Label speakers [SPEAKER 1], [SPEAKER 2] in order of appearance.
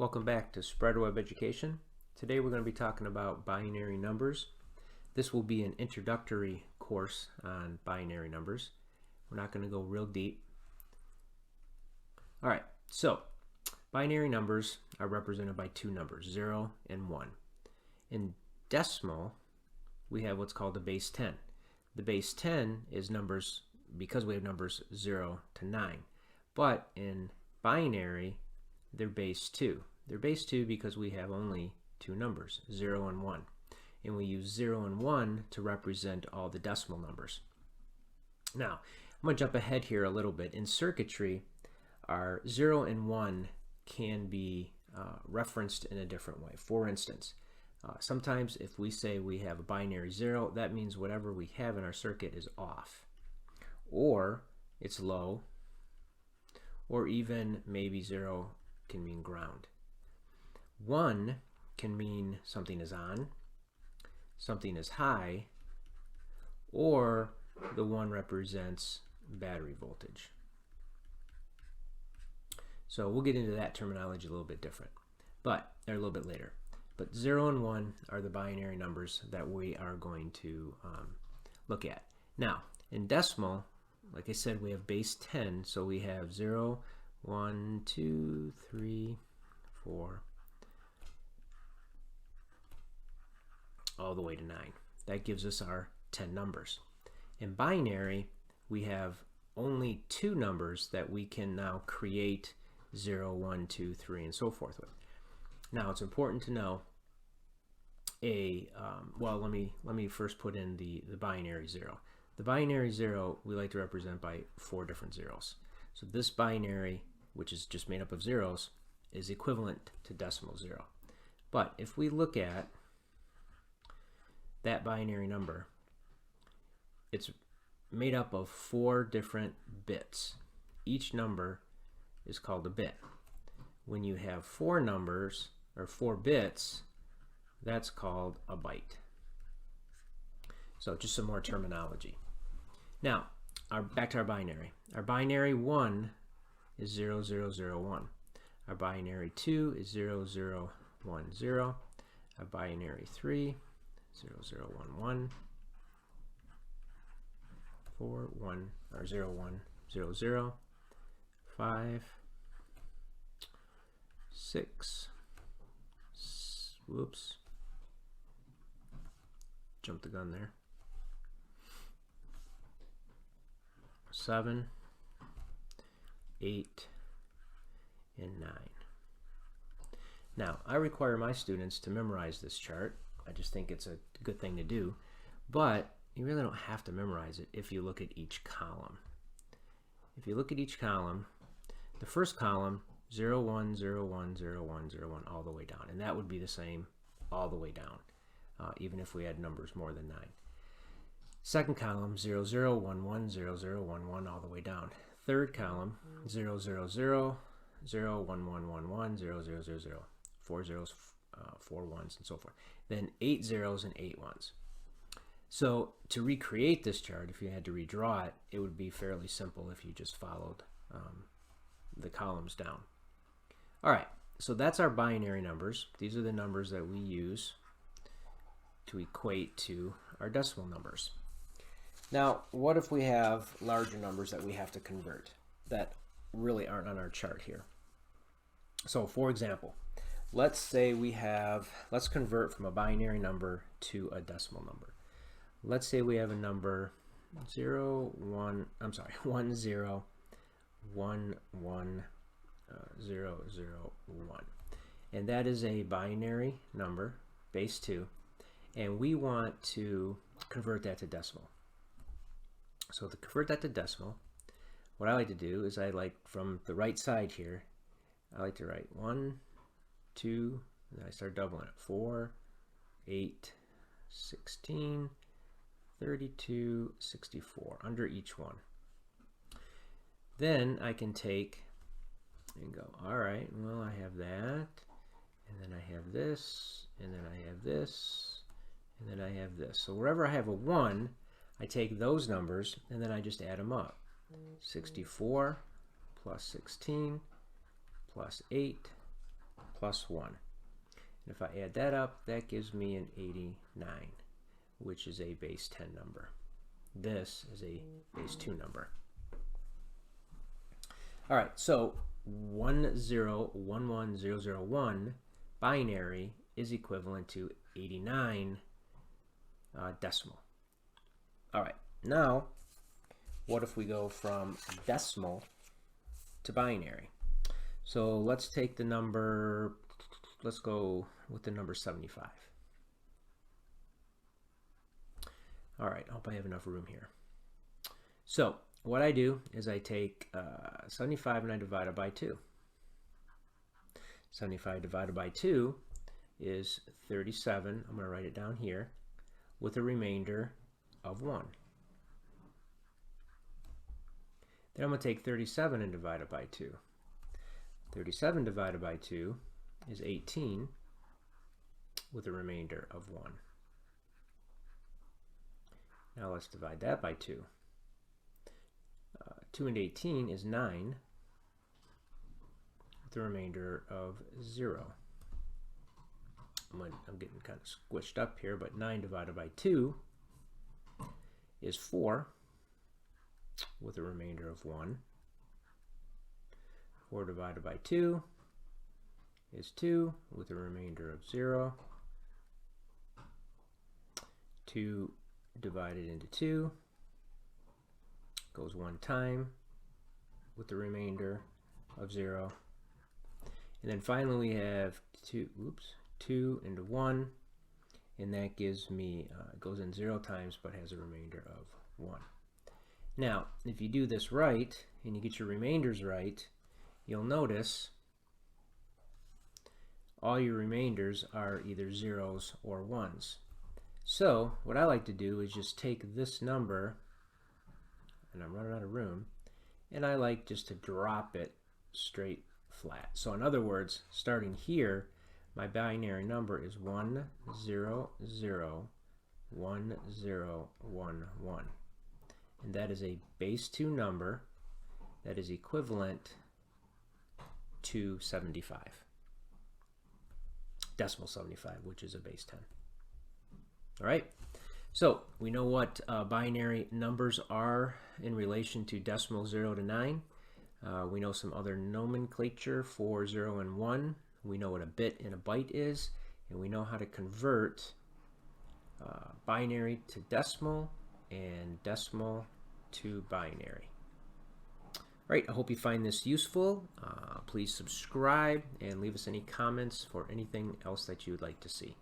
[SPEAKER 1] Welcome back to Spreader Web Education. Today we're going to be talking about binary numbers. This will be an introductory course on binary numbers. We're not going to go real deep. Alright, so binary numbers are represented by two numbers, 0 and 1. In decimal, we have what's called the base 10. The base 10 is numbers, because we have numbers 0 to 9. But in binary, they're base 2. They're base 2 because we have only two numbers, 0 and 1. And we use 0 and 1 to represent all the decimal numbers. Now, I'm going to jump ahead here a little bit. In circuitry, our 0 and 1 can be referenced in a different way. For instance, sometimes if we say we have a binary 0, that means whatever we have in our circuit is off. Or it's low, or even maybe 0 can mean ground. 1 can mean something is on, something is high, or the 1 represents battery voltage. So we'll get into that terminology a little bit different, or a little bit later. But 0 and 1 are the binary numbers that we are going to look at. Now, in decimal, like I said, we have base 10, so we have 0, 1, 2, 3, 4, all the way to 9. That gives us our 10 numbers. In binary, we have only two numbers that we can now create 0, 1, 2, 3, and so forth with. Now, it's important to know well, let me first put in the binary 0. The binary 0 we like to represent by 4 different zeros. So this binary, which is just made up of zeros, is equivalent to decimal 0. But if we look at that binary number, it's made up of 4 different bits. Each number is called a bit. When you have 4 numbers or 4 bits, that's called a byte. So just some more terminology. Now, back to our binary. Our binary 1 is 0, 0, 0, 1. Our binary 2 is 0, 0, 1, 0. Our binary 3, 0, 0, 1, 1. 4, 1, or 0, 1, 0, 0. 5, 6, whoops, jumped the gun there. 7, 8, and 9. Now, I require my students to memorize this chart. I just think it's a good thing to do, but you really don't have to memorize it if you look at each column. If you look at each column, the first column, 0, 1, 0, 1, 0, 1, 0, 1, all the way down, and that would be the same all the way down, even if we had numbers more than 9. Second column, 0, 0, 1, 1, 0, 0, 1, 1, all the way down. Third column, 0, 0, 0, 0, 1, 1, 1, 1, 0, 0, 0, 0. 4 zeros, 4 ones, and so forth. Then 8 zeros and 8 ones. So to recreate this chart, if you had to redraw it, it would be fairly simple if you just followed the columns down. All right, so that's our binary numbers. These are the numbers that we use to equate to our decimal numbers. Now, what if we have larger numbers that we have to convert that really aren't on our chart here? So, for example, let's say let's convert from a binary number to a decimal number. Let's say we have a number 1, 0, 1, 1, 0, 1, 1, 0, 0, 1. And that is a binary number, base 2, and we want to convert that to decimal. So to convert that to decimal, what I like to do is from the right side here, I like to write 1, 2, and then I start doubling it. 4, 8, 16, 32, 64, under each one. Then I can take and go, all right, well, I have that, and then I have this, and then I have this, and then I have this. So wherever I have a 1, I take those numbers, and then I just add them up. 64 plus 16 plus 8 plus 1. And if I add that up, that gives me an 89, which is a base 10 number. This is a base 2 number. All right, so 1011001 binary is equivalent to 89 decimal. All right, now what if we go from decimal to binary? So let's take the number, let's go with the number 75. All right, I hope I have enough room here. So what I do is I take 75 and I divide it by 2. 75 divided by 2 is 37. I'm going to write it down here with a remainder of 1. Then I'm going to take 37 and divide it by 2. 37 divided by 2 is 18 with a remainder of 1. Now let's divide that by 2. 2 and 18 is 9 with a remainder of 0. I'm getting kind of squished up here, but 9 divided by 2 is 4 with a remainder of 1. 4 divided by 2 is 2 with a remainder of 0. 2 divided into 2 goes 1 time with the remainder of 0. And then finally we have 2 into 1, and that gives me, goes in 0 times but has a remainder of 1. Now, if you do this right and you get your remainders right, you'll notice all your remainders are either zeros or ones. So what I like to do is just take this number, and I'm running out of room, and I like just to drop it straight flat. So in other words, starting here, my binary number is 1 0 0 1 0 1 1, and that is a base 2 number that is equivalent to 75, decimal 75, which is a base 10. All right, so we know what binary numbers are in relation to decimal 0 to 9. We know some other nomenclature for 0 and 1. We know what a bit and a byte is, and we know how to convert binary to decimal and decimal to binary. All right, I hope you find this useful. Please subscribe and leave us any comments for anything else that you would like to see.